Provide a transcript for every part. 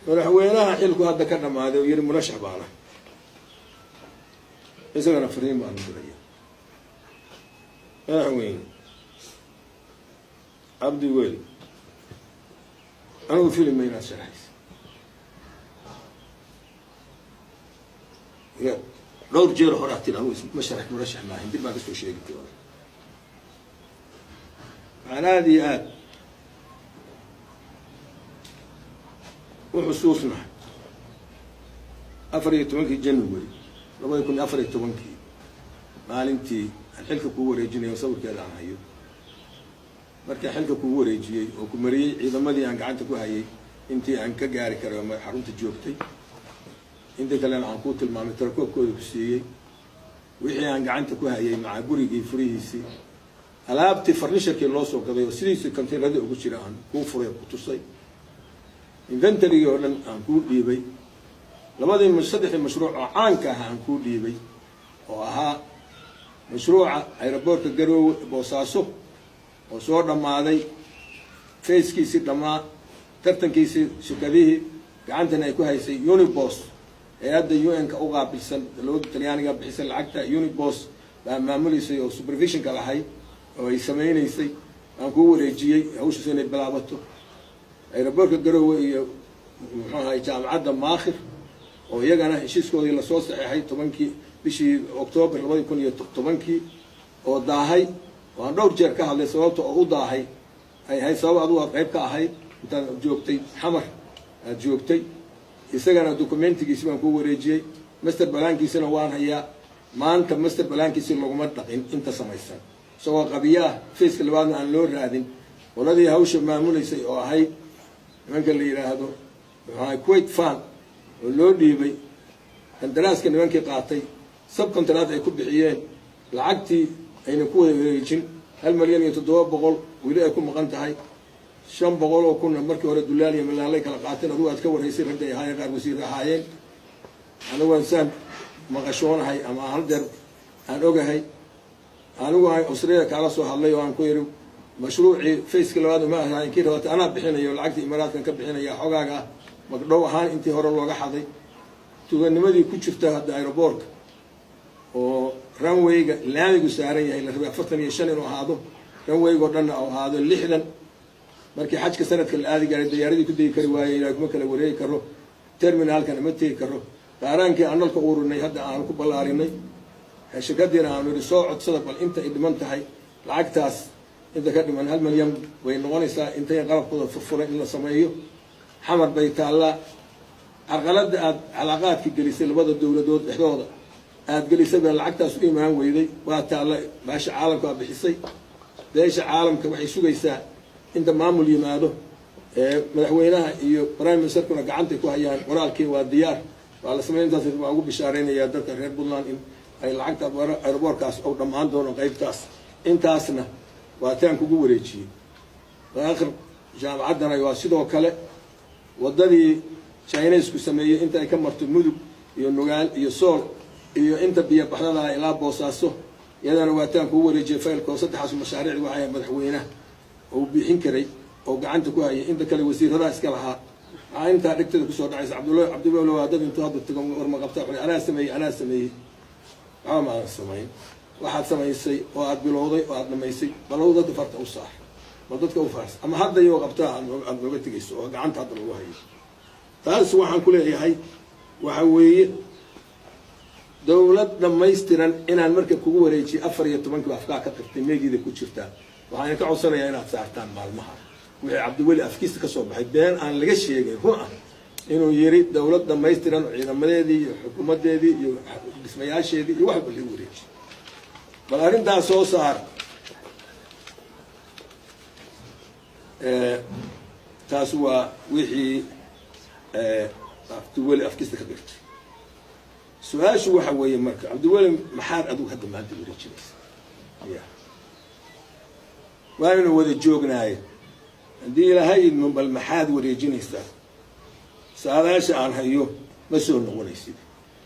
madaxweynaha xilku hadda ka dhamaaday oo yiri murashax baana isagana fariin baan diraya madaxweyne cabdi weli anigu filim ma inaad sharaxaysa ya dhowr jeer hore atiin anigu ma sharax murashax maahin dib baan kasoo sheegi doona aad iyo aad وحصوصنا أفريقيا تمنكي جنوبي لما يكون أفريقيا تمنكي maalintii xilka ku wareejinay sawirkeeda aan hayo markii xilka ku wareejiyay oo ku mariyay ciidamadii aan gacanta ku hayay intii aan ka gaari karo ma xarunta joogtay inta kale aan ku tilmaamay tarkoobkooda ku siiyay wixii aan gacanta ku hayay maca gurigii furihiisii alaabtii furniture-kii loo soo gaday oo sidiisii konteynarada ugu jira aan ku furay ku tusay inventory oo dhan aan ku dhiibay labadii saddex mashruuc oo caanka ah aan ku dhiibay oo ahaa mashruuca aeroportka Garowe Boosaaso oo soo dhamaaday feeskiisii dhamaa tartankiisii shirkadihii gacantana ay ku haysay Unibos hay'adda UN-ka u qaabilsan dowladda Talyaaniga bixisay lacagta Unibos baa maamulisay oo supervision ka lahay oo ay sameeynayay aan ku wareejiyay hawshiisa inay bilaabato aeroportka Garowe iyo muxuu ahaa jaamacadda Maakhir oo iyagana heshiiskoodii la soo saxeexay 10kii bishii October 2010 oo daahay waan dhowr jeer ka hadlay sababta oo u daahay ay hay sabab adu qayb ka ahayd inta joogtay xamar joogtay isagana dokumentigiisa baan ku wareejiyay master plan-kiisana waan hayaa maanta master plan-kiisa laguma dhaqin inta samaysan soo qabiyaa feeska labaadna aan loo raadin waladii hawsha maamuleysay oo ahayd nimanka la yiraahdo waxay Kuwait fan oo loo dhiibay kandaraaska nimankii qaatay subcontract ay ku bixiyeen lacagtii ayna ku wareejin 1,700,000 wili ay ku maqan tahay 500 oo kun markii hore dulaaliya malaalay kala qaateen adu aad ka wareysay rag ay hayeen qaar wasiir ahaayeen anigu waan san maqashoonahay ama hal der aan ogahay anigu ay Australia kala soo hadlay oo aan ku yiri mashruuci feeska labaad ma ahayn kii rabta ana bixinayo lacagtii imaaraadkan ka bixinaya xogaaga magdhow ahaan intii hore looga xaday tuuganimadii ku jirta hadda aeroportka oo runway-ga laamigu saaran yahay la rabay 45 inuu ahaado runway-go dhan oo ahaado 60 markii xajka sanadka la aadi gaaray diyaaradii ku degi kari waayay ilaa kuma kala wareegi karo terminalkan ma tegi karo qaaraankii aan nalka ururnay hadda aan ku ballaarinay shirkadiina aan wada soo codsada bal inta ay dhiman tahay lacagtaas inta ka dhiman 1 milyan way noqonaysaa intay qalabkooda furfuray in la sameeyo xamar bay taala arqalada aad calaaqaadka gelisay labada dawladood dhexdooda aad gelisay baa lacagtaas u imaan weyday waa taala baasha caalamka bixisay beesha caalamka waxay sugaysaa inta maamul yimaado madaxweynaha iyo prime minister-kuna gacanta ku hayaan qoraalkii waa diyaar waa la sameyntaas waa ugu bishaareynaya dadka reer Puntland in ay lacagta aeroportkaas oo dhamaan doono qaybtaas intaasna waa taan kugu wareejiyay aakhir jaamacadana waa sidoo kale wadadii Chinese ku sameeyay inta ay ka marto mudug iyo nugaal iyo sool iyo inta biyo baxdada ilaa Boosaaso iyadana waa taan kugu wareejiyay faylka saddexaas mashaariic waxay madaxweynaha oo bixin karay oo gacanta ku hayay inta kale wasiirada iska lahaa inta dhigtada ku soo dhacaysa Cabdullaahi waa dad inta hadda tago warma qabta ana sameeyay ama sameeyay waxaad samaysay oo aad bilowday oo aad dhamaysay balowda farta u saar ma dadka u faas ama hadda iyo qabta aan uga tagayso oo gacanta hadda lagu hayo taas waxaan ku leeyahay waxa weeye dawlad dhamaystiran inaan marka kugu wareejiyo 14 afka ka qirtay meegida ku jirta waxaan ka codsanayaa inaad saartaan maalmaha wixii Cabdiweli afkiisa ka soo baxay been aan laga sheegay ruuxa inuu yiri dawlad dhamaystiran ciidamadeedii iyo xukuumadeedii iyo dhismayaasheedii iyo waxba lagu wareejiyo bal arrintaas soo saar taas waa wixii Cabdiweli afkiisa ka qirtay su'aashu waxa weeye marka Cabdiweli maxaad adigu hadda maanta wareejinaysaa waana wada joognaay hadii ilaahay min bal maxaad wareejinaysaa saadaasha aan hayo ma soo noqonaysid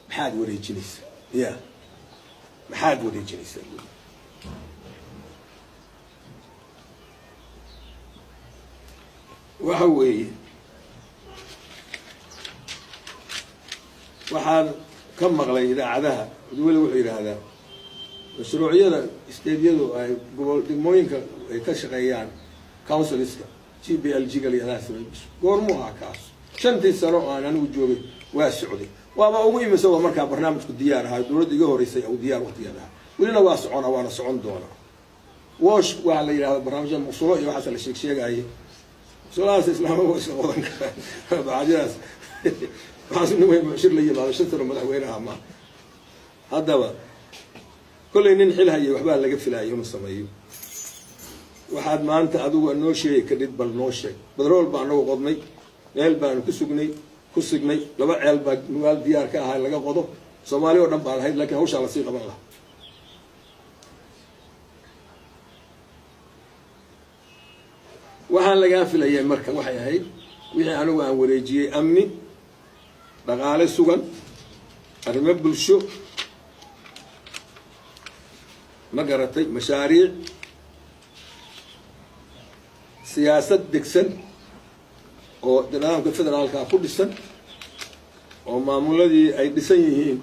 maxaad wareejinaysaa maxaad wareejinaysaa waxa weeye waxaan ka maqlay idaacadaha weli wuxuu yidhaahdaa mashruucyada isteedyadu ay gobol degmooyinka ay ka shaqeeyaan councilska GBLG-ga liyadaas goormuu ahaa kaas 5 sano oo aan anigu joogay waa socday waaba ugu imisa waa markaa barnaamijku diyaar ahaa dowladda iga horeysay oo diyaar waqtigeeda welina waa socona waana socon doona wash waa la yiraahdo barnaamijka musulo iyo waxa la sheegay solaas islaamada waa soo wadan kara baadiyaas waxaan u weyn shir la yimaado shirka madaxweynaha ma hadaba kulay nin xilhayo waxba laga filayo inuu sameeyo waxaad maanta adigu noo sheegay kadib bal noo sheeg badrool baan nagu qodnay meel baan ku sugnay laba ceel baa nugaal diyaar ka ahaa laga qodo Soomaaliya oo dhan baa lahayd laakiin hawsha la sii qaban lahaa waxaan laga filayay marka waxay ahayd wixii anigu aan wareejiyay amni dhaqaale sugan arrimo bulsho ma garatay mashaariic siyaasad degsan oo nidaamka federaalka ku dhisan oo maamuladii ay dhisan yihiin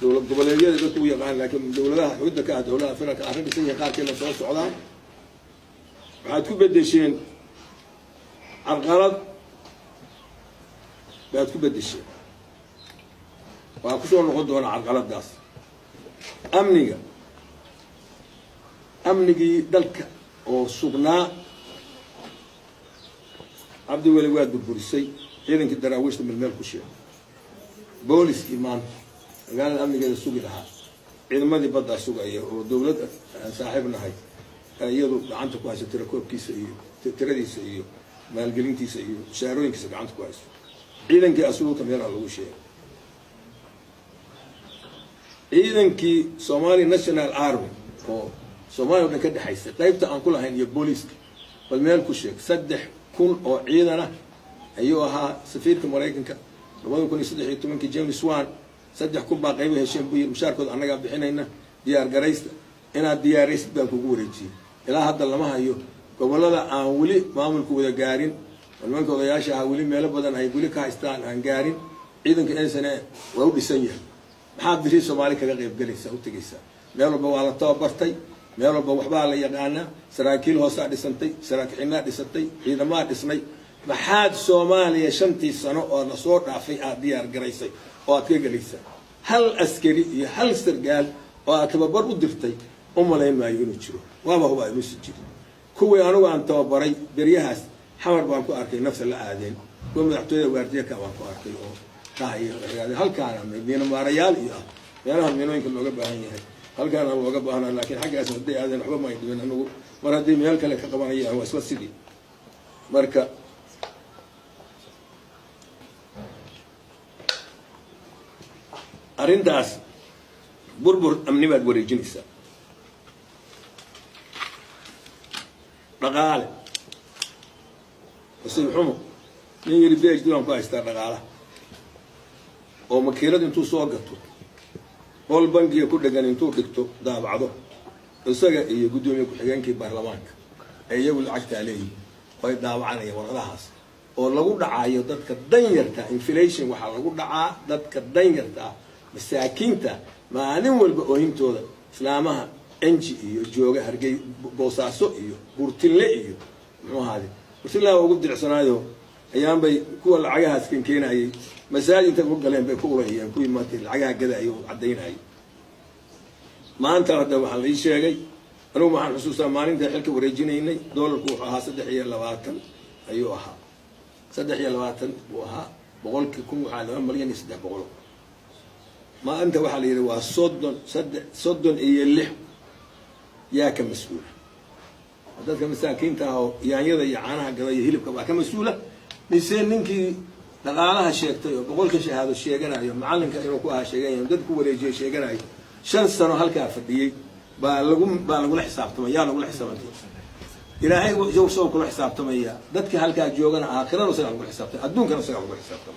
dowlad goboleedyada dadku yaqaan laakiin dowladaha xuduudda ka ah dowladaha federaalka arrin dhisan yihiin qaarkeedna soo socdaan waxaad ku bedesheen carqalad baad ku bedesheen waa ku soo noqon doona carqaladaas amnigii dalka oo sugnaa عبد الولي واد بالبوليسي إذا كنت دراويش من المال كشيء بوليس إيمان قال الأمن قال السوق لها إذا ما دي بدأ السوق أيه ودولة صاحبنا هاي يدو عنده كويس تركوب كيس أيه تردي سأيه مال قلين كيس أيه شاروين كيس عنده كويس إذا كي أسلوه كم يرى له شيء إذا كي سومالي ناشونال آرمي أو سومالي ولا كده حيث طيب تأن كلها هني بوليس والمال كشيء سدح كون أو عيدنا أيها سفير كمرايكنك لو يكون يصدق يتمن كجيمس وان صدق كون باقي به هشام بير مشاركة أنا قاعد بحنا ديار جريست أنا ديار ريست بنكوجوريجي إلى هذا لما هيو قبل لا أولي ما عمل كودا جارين والمن كودا ياشا أولي ما لبدن هيقولي كايستان عن جارين عيدن كإنسان وهو بسنية محاب بشيء سومالي كغيب جريس أو تجيسا ما ربوا على طابرتي ما ربوا وحبا على يقانا سراكيل هوسا دسنتي سراكينا دسنتي إذا ما دسني محاد سوماليا شنتي سنة أو نصور في ديار جريسي أو تيجليسا هل أسكري هل سرقال أو تببر ودفتي لا ما ينشرو وما هو يمسجل كوي أنا وأنت تببري بريهاس حمر بانكو أركي نفس العادين قوم يعطيه ورديه كوانكو أركي أو تاهي هل كان من ما ريال يعني هم منو يمكن لوجب هاي هل كان لوجب أنا لكن حاجة أسمى هذا نحب ما يدين إنه مرة دي ميال كله كقبانية هو أسمى سيدي مركا أرنداس بربر أمني بعد بريجينيسا رجال بس الحمو نيجي بيج دون كايستار رجاله أو مكيرة انتو سوقتو أول بنك يكون دجان انتو دكتو ده بعضه بس يقدم يكون حاجان كي برلمانك أي يقول عكت عليه ويد ده وعنا يورده هاس والله قول دعاية ضد كدينيرتا إنفليشن وحلا قول دعاء ضد كدينيرتا مساكينتا ما نقول بقولهم تودا إسلامها إنجي جوجا هرجي بوساسو بورتيلا مو هذه بورتيلا وقول درسنا هذا أيام بي كل العجاء سكين كينا هي مساجد أنت تقول لهم بيكورة هي كوي ما تل العجاء كذا عدين هاي ما أنت هذا محل إيش شيء أنا ما عن خصوصا ما عندي حلك ورجينا هنا دول كوها صدقية لواتن أيوها صدقية لواتن وها بقول كم على مليان يصدق بقوله ما أنت وحلي روا صدن إيه اللي يا كمسؤول هذا كمساكين تاو يعني هذا يعانها كذا يهلب كذا كمسؤولة نسين ننكي لقالها شيء تيو بقول كشيء هذا الشيء جنا يوم معلم كانوا كوها شيء جنا يوم كوا رجال شيء جنا شن سنة هالكافدي بالقول حساب تما يا نقول حساب إلى هاي جو سو كل حساب تما يا دتك هالكا جوجنا آخرنا وصل نقول حساب الدون كانوا صار نقول حساب تما